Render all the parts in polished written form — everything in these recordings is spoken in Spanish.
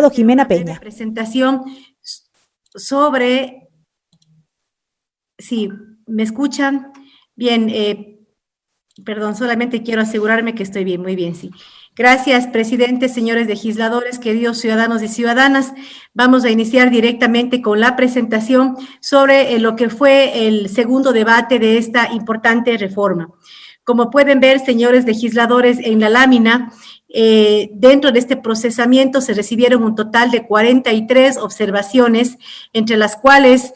abogado Jimena Peña. Presentación sobre... Sí, ¿me escuchan? Bien, perdón, solamente quiero asegurarme que estoy bien, muy bien, sí. Gracias, presidente, señores legisladores, queridos ciudadanos y ciudadanas. Vamos a iniciar directamente con la presentación sobre lo que fue el segundo debate de esta importante reforma. Como pueden ver, señores legisladores, en la lámina, dentro de este procesamiento se recibieron un total de 43 observaciones, entre las cuales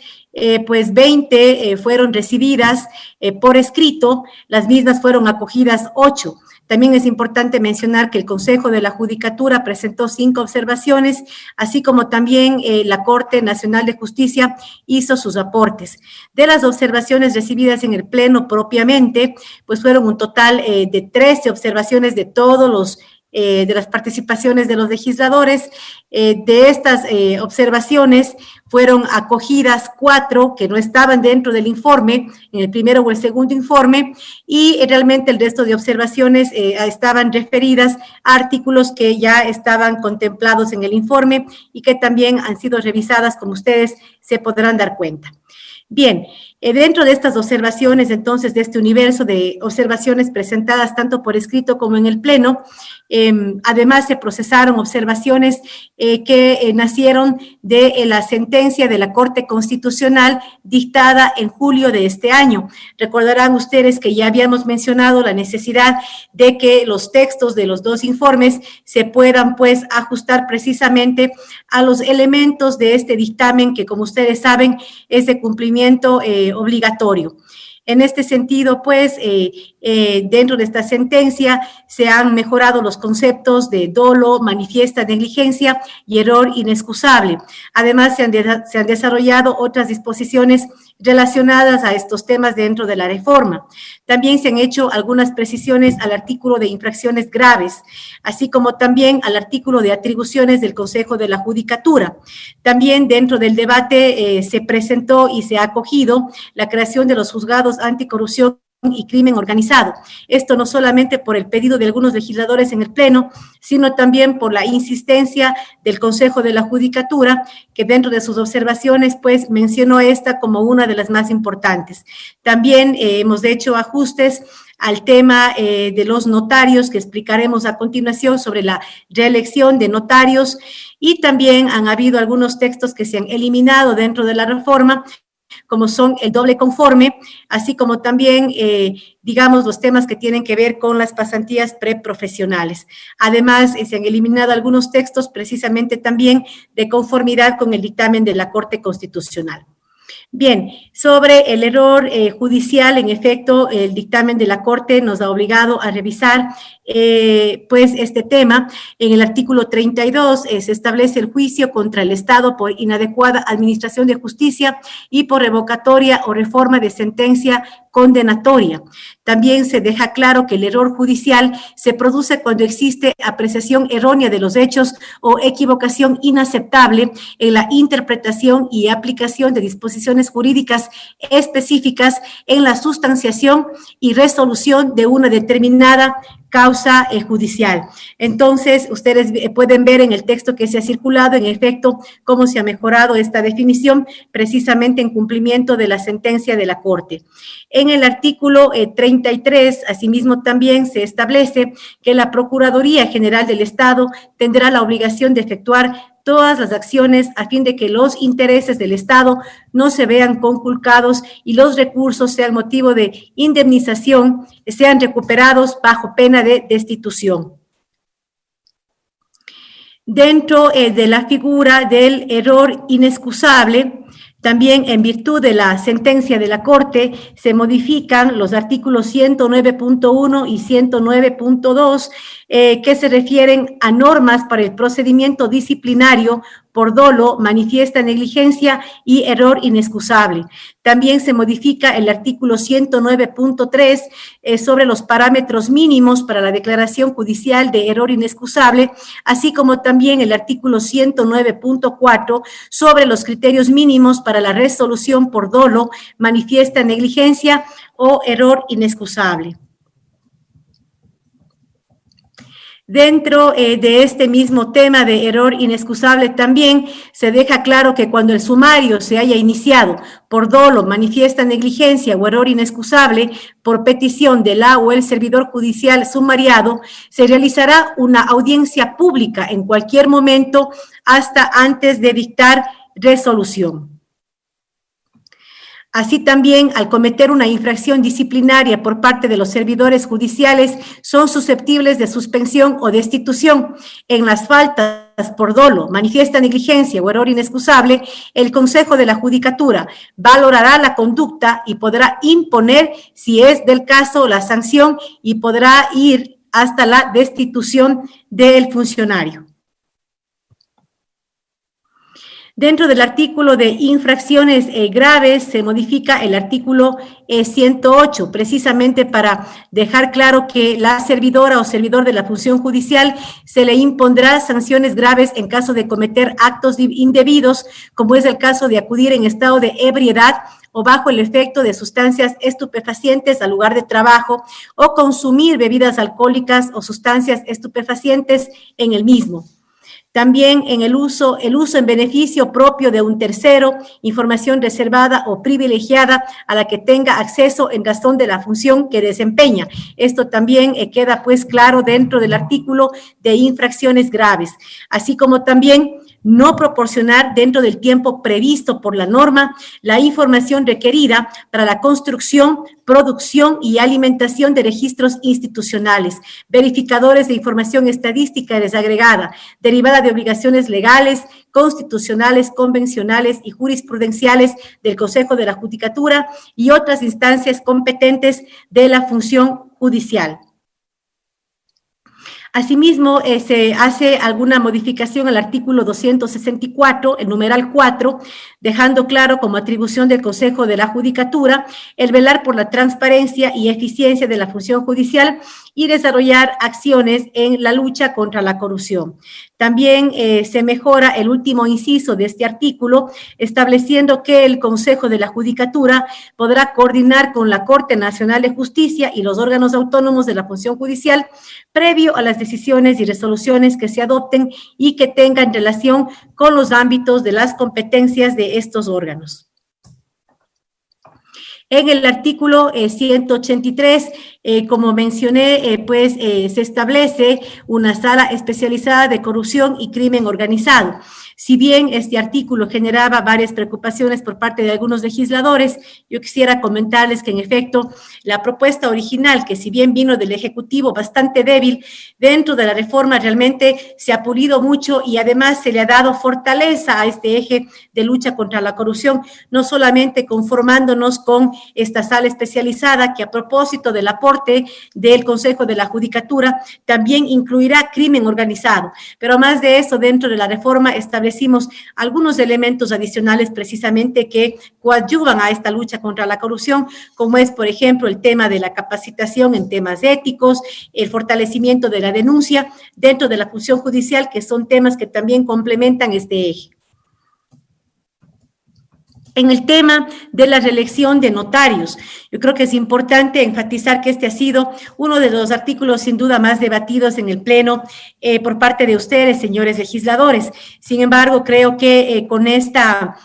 pues 20 fueron recibidas por escrito, las mismas fueron acogidas 8. También es importante mencionar que el Consejo de la Judicatura presentó 5 observaciones, así como también la Corte Nacional de Justicia hizo sus aportes. De las observaciones recibidas en el Pleno propiamente, pues fueron un total de 13 observaciones de todos los de las participaciones de los legisladores. De estas observaciones fueron acogidas 4 que no estaban dentro del informe, en el primero o el segundo informe, y realmente el resto de observaciones estaban referidas a artículos que ya estaban contemplados en el informe y que también han sido revisadas, como ustedes se podrán dar cuenta. Bien, dentro de estas observaciones, entonces, de este universo de observaciones presentadas tanto por escrito como en el Pleno, además se procesaron observaciones que nacieron de la sentencia de la Corte Constitucional dictada en julio de este año. Recordarán ustedes que ya habíamos mencionado la necesidad de que los textos de los 2 informes se puedan, pues, ajustar precisamente a los elementos de este dictamen que, como ustedes saben, es de cumplimiento obligatorio. En este sentido, pues, dentro de esta sentencia se han mejorado los conceptos de dolo, manifiesta negligencia y error inexcusable. Además, se han desarrollado otras disposiciones relacionadas a estos temas dentro de la reforma. También se han hecho algunas precisiones al artículo de infracciones graves, así como también al artículo de atribuciones del Consejo de la Judicatura. También dentro del debate se presentó y se ha acogido la creación de los juzgados anticorrupción y crimen organizado. Esto no solamente por el pedido de algunos legisladores en el Pleno, sino también por la insistencia del Consejo de la Judicatura, que dentro de sus observaciones, pues, mencionó esta como una de las más importantes. También hemos hecho ajustes al tema de los notarios, que explicaremos a continuación sobre la reelección de notarios, y también han habido algunos textos que se han eliminado dentro de la reforma, como son el doble conforme, así como también, digamos, los temas que tienen que ver con las pasantías preprofesionales. Además, se han eliminado algunos textos precisamente también de conformidad con el dictamen de la Corte Constitucional. Bien, sobre el error judicial, en efecto, el dictamen de la Corte nos ha obligado a revisar pues este tema. En el artículo 32 se establece el juicio contra el Estado por inadecuada administración de justicia y por revocatoria o reforma de sentencia condenatoria. También se deja claro que el error judicial se produce cuando existe apreciación errónea de los hechos o equivocación inaceptable en la interpretación y aplicación de disposiciones jurídicas específicas en la sustanciación y resolución de una determinada causa judicial. Entonces, ustedes pueden ver en el texto que se ha circulado, en efecto, cómo se ha mejorado esta definición, precisamente en cumplimiento de la sentencia de la Corte. En el artículo 33, asimismo, también se establece que la Procuraduría General del Estado tendrá la obligación de efectuar todas las acciones a fin de que los intereses del Estado no se vean conculcados y los recursos sean motivo de indemnización, sean recuperados bajo pena de destitución. Dentro de la figura del error inexcusable, también en virtud de la sentencia de la Corte, se modifican los artículos 109.1 y 109.2 que se refieren a normas para el procedimiento disciplinario por dolo, manifiesta negligencia y error inexcusable. También se modifica el artículo 109.3 sobre los parámetros mínimos para la declaración judicial de error inexcusable, así como también el artículo 109.4 sobre los criterios mínimos para la resolución por dolo, manifiesta negligencia o error inexcusable. Dentro de este mismo tema de error inexcusable también se deja claro que cuando el sumario se haya iniciado por dolo, manifiesta negligencia o error inexcusable por petición de la o el servidor judicial sumariado, se realizará una audiencia pública en cualquier momento hasta antes de dictar resolución. Así también, al cometer una infracción disciplinaria por parte de los servidores judiciales, son susceptibles de suspensión o destitución. En las faltas por dolo, manifiesta negligencia o error inexcusable, el Consejo de la Judicatura valorará la conducta y podrá imponer, si es del caso, la sanción y podrá ir hasta la destitución del funcionario. Dentro del artículo de infracciones graves se modifica el artículo 108, precisamente para dejar claro que la servidora o servidor de la función judicial se le impondrá sanciones graves en caso de cometer actos indebidos, como es el caso de acudir en estado de ebriedad o bajo el efecto de sustancias estupefacientes al lugar de trabajo o consumir bebidas alcohólicas o sustancias estupefacientes en el mismo. También en el uso en beneficio propio de un tercero, información reservada o privilegiada a la que tenga acceso en razón de la función que desempeña. Esto también queda pues claro dentro del artículo de infracciones graves, así como también no proporcionar dentro del tiempo previsto por la norma la información requerida para la construcción, producción y alimentación de registros institucionales, verificadores de información estadística desagregada, derivada de obligaciones legales, constitucionales, convencionales y jurisprudenciales del Consejo de la Judicatura y otras instancias competentes de la función judicial. Asimismo, se hace alguna modificación al artículo 264, el numeral 4, dejando claro como atribución del Consejo de la Judicatura el velar por la transparencia y eficiencia de la función judicial y desarrollar acciones en la lucha contra la corrupción. También se mejora el último inciso de este artículo, estableciendo que el Consejo de la Judicatura podrá coordinar con la Corte Nacional de Justicia y los órganos autónomos de la función judicial previo a las decisiones y resoluciones que se adopten y que tengan relación con los ámbitos de las competencias de estos órganos. En el artículo 183, como mencioné, se establece una sala especializada de corrupción y crimen organizado. Si bien este artículo generaba varias preocupaciones por parte de algunos legisladores, yo quisiera comentarles que en efecto la propuesta original, que si bien vino del Ejecutivo bastante débil, dentro de la reforma realmente se ha pulido mucho y además se le ha dado fortaleza a este eje de lucha contra la corrupción, no solamente conformándonos con esta sala especializada que a propósito del aporte del Consejo de la Judicatura también incluirá crimen organizado, pero más de eso dentro de la reforma establecimos algunos elementos adicionales precisamente que coadyuvan a esta lucha contra la corrupción, como es, por ejemplo, el tema de la capacitación en temas éticos, el fortalecimiento de la denuncia dentro de la función judicial, que son temas que también complementan este eje. En el tema de la reelección de notarios, yo creo que es importante enfatizar que este ha sido uno de los artículos sin duda más debatidos en el Pleno por parte de ustedes, señores legisladores. Sin embargo, creo que con esta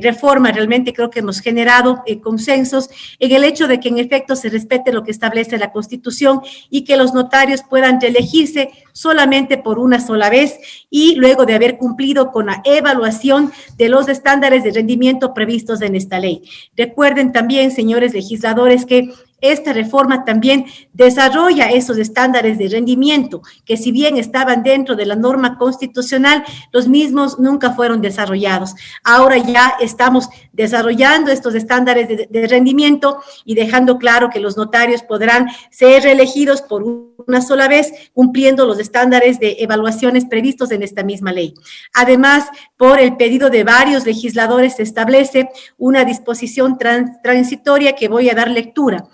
reforma realmente creo que hemos generado consensos en el hecho de que en efecto se respete lo que establece la Constitución y que los notarios puedan reelegirse solamente por una sola vez y luego de haber cumplido con la evaluación de los estándares de rendimiento previstos en esta ley. Recuerden también, señores legisladores, que esta reforma también desarrolla esos estándares de rendimiento que si bien estaban dentro de la norma constitucional, los mismos nunca fueron desarrollados. Ahora ya estamos desarrollando estos estándares de rendimiento y dejando claro que los notarios podrán ser reelegidos por una sola vez, cumpliendo los estándares de evaluaciones previstos en esta misma ley. Además, por el pedido de varios legisladores, se establece una disposición transitoria que voy a dar lectura.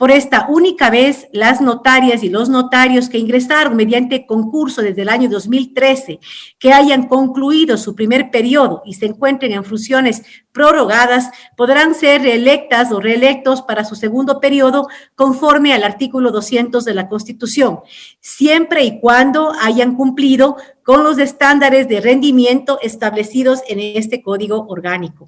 Por esta única vez, las notarias y los notarios que ingresaron mediante concurso desde el año 2013, que hayan concluido su primer periodo y se encuentren en funciones prorrogadas, podrán ser reelectas o reelectos para su segundo periodo conforme al artículo 200 de la Constitución, siempre y cuando hayan cumplido con los estándares de rendimiento establecidos en este Código Orgánico.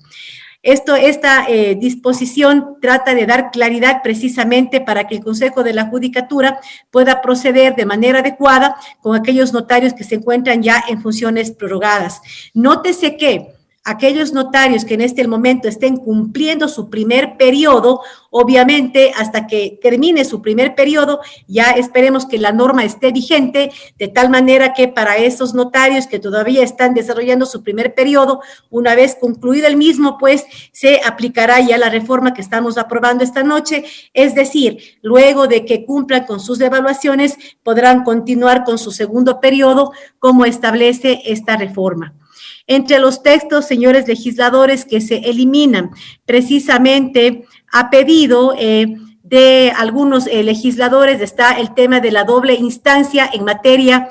Esta disposición trata de dar claridad precisamente para que el Consejo de la Judicatura pueda proceder de manera adecuada con aquellos notarios que se encuentran ya en funciones prorrogadas. Nótese que aquellos notarios que en este momento estén cumpliendo su primer periodo, obviamente hasta que termine su primer periodo, ya esperemos que la norma esté vigente, de tal manera que para esos notarios que todavía están desarrollando su primer periodo, una vez concluido el mismo, pues se aplicará ya la reforma que estamos aprobando esta noche, es decir, luego de que cumplan con sus evaluaciones, podrán continuar con su segundo periodo, como establece esta reforma. Entre los textos, señores legisladores, que se eliminan precisamente a pedido de algunos legisladores está el tema de la doble instancia en materia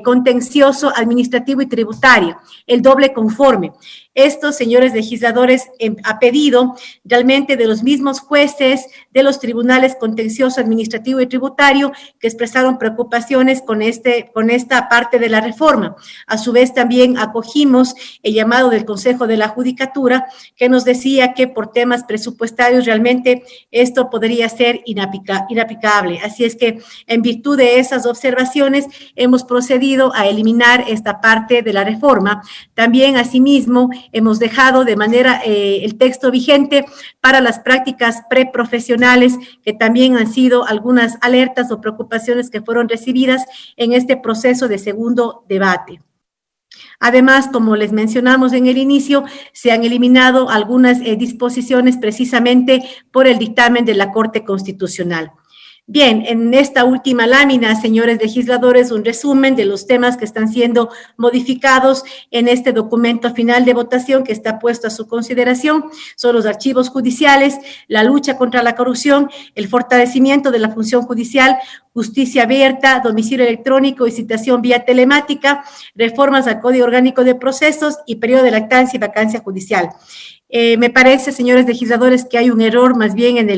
contencioso, administrativo y tributario, el doble conforme. Estos, señores legisladores, a pedido realmente de los mismos jueces de los tribunales contencioso, administrativo y tributario que expresaron preocupaciones con esta parte de la reforma. A su vez, también acogimos el llamado del Consejo de la Judicatura que nos decía que por temas presupuestarios realmente esto podría ser inaplicable. Así es que, en virtud de esas observaciones, hemos procedido a eliminar esta parte de la reforma. También, asimismo, hemos dejado de manera el texto vigente para las prácticas preprofesionales, que también han sido algunas alertas o preocupaciones que fueron recibidas en este proceso de segundo debate. Además, como les mencionamos en el inicio, se han eliminado algunas disposiciones precisamente por el dictamen de la Corte Constitucional. Bien, en esta última lámina, señores legisladores, un resumen de los temas que están siendo modificados en este documento final de votación que está puesto a su consideración. Son los archivos judiciales, la lucha contra la corrupción, el fortalecimiento de la función judicial, justicia abierta, domicilio electrónico y citación vía telemática, reformas al Código Orgánico de Procesos y periodo de lactancia y vacancia judicial. Me parece, señores legisladores, que hay un error más bien en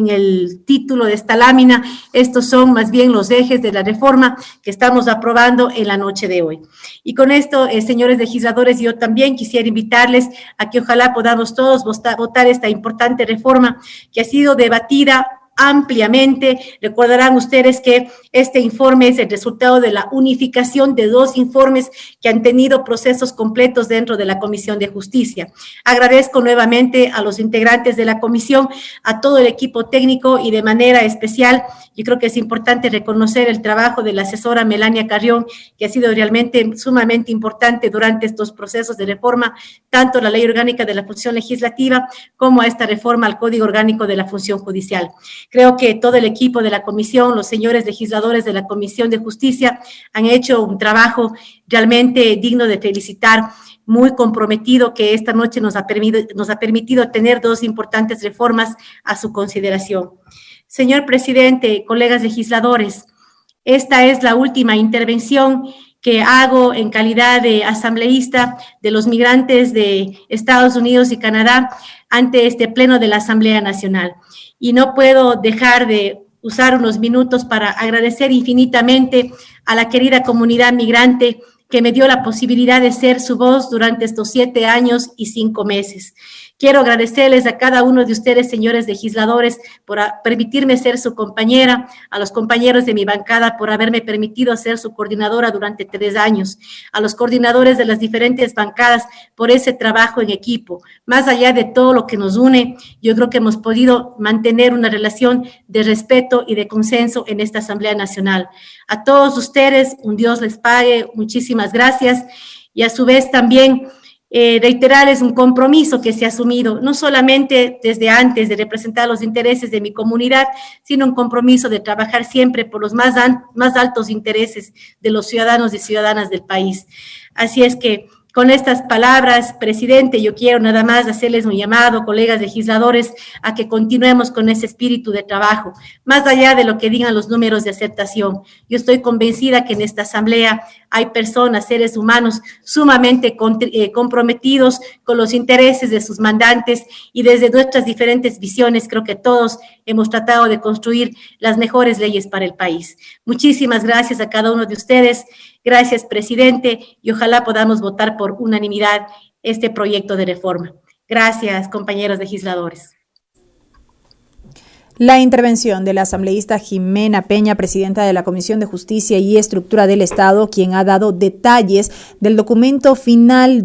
el título de esta lámina. Estos son más bien los ejes de la reforma que estamos aprobando en la noche de hoy. Y con esto, señores legisladores, yo también quisiera invitarles a que ojalá podamos todos votar esta importante reforma que ha sido debatida ampliamente. Recordarán ustedes que este informe es el resultado de la unificación de dos informes que han tenido procesos completos dentro de la Comisión de Justicia. Agradezco nuevamente a los integrantes de la comisión, a todo el equipo técnico y de manera especial, yo creo que es importante reconocer el trabajo de la asesora Melania Carrión, que ha sido realmente sumamente importante durante estos procesos de reforma, tanto la Ley Orgánica de la Función Legislativa como a esta reforma al Código Orgánico de la Función Judicial. Creo que todo el equipo de la comisión, los señores legisladores de la Comisión de Justicia han hecho un trabajo realmente digno de felicitar, muy comprometido, que esta noche nos ha permitido tener dos importantes reformas a su consideración. Señor presidente, colegas legisladores, esta es la última intervención que hago en calidad de asambleísta de los migrantes de Estados Unidos y Canadá ante este pleno de la Asamblea Nacional. Y no puedo dejar de usar unos minutos para agradecer infinitamente a la querida comunidad migrante que me dio la posibilidad de ser su voz durante estos 7 años y 5 meses. Quiero agradecerles a cada uno de ustedes, señores legisladores, por permitirme ser su compañera, a los compañeros de mi bancada por haberme permitido ser su coordinadora durante 3 años, a los coordinadores de las diferentes bancadas por ese trabajo en equipo. Más allá de todo lo que nos une, yo creo que hemos podido mantener una relación de respeto y de consenso en esta Asamblea Nacional. A todos ustedes, un Dios les pague, muchísimas gracias, y a su vez también reiterarles un compromiso que se ha asumido, no solamente desde antes de representar los intereses de mi comunidad, sino un compromiso de trabajar siempre por los más altos intereses de los ciudadanos y ciudadanas del país. Así es que, Con estas palabras, presidente, yo quiero nada más hacerles un llamado, colegas legisladores, a que continuemos con ese espíritu de trabajo, más allá de lo que digan los números de aceptación. Yo estoy convencida que en esta asamblea hay personas, seres humanos sumamente comprometidos con los intereses de sus mandantes, y desde nuestras diferentes visiones creo que todos hemos tratado de construir las mejores leyes para el país. Muchísimas gracias a cada uno de ustedes. Gracias, presidente, y ojalá podamos votar por unanimidad este proyecto de reforma. Gracias, compañeros legisladores. La intervención de la asambleísta Jimena Peña, presidenta de la Comisión de Justicia y Estructura del Estado, quien ha dado detalles del documento final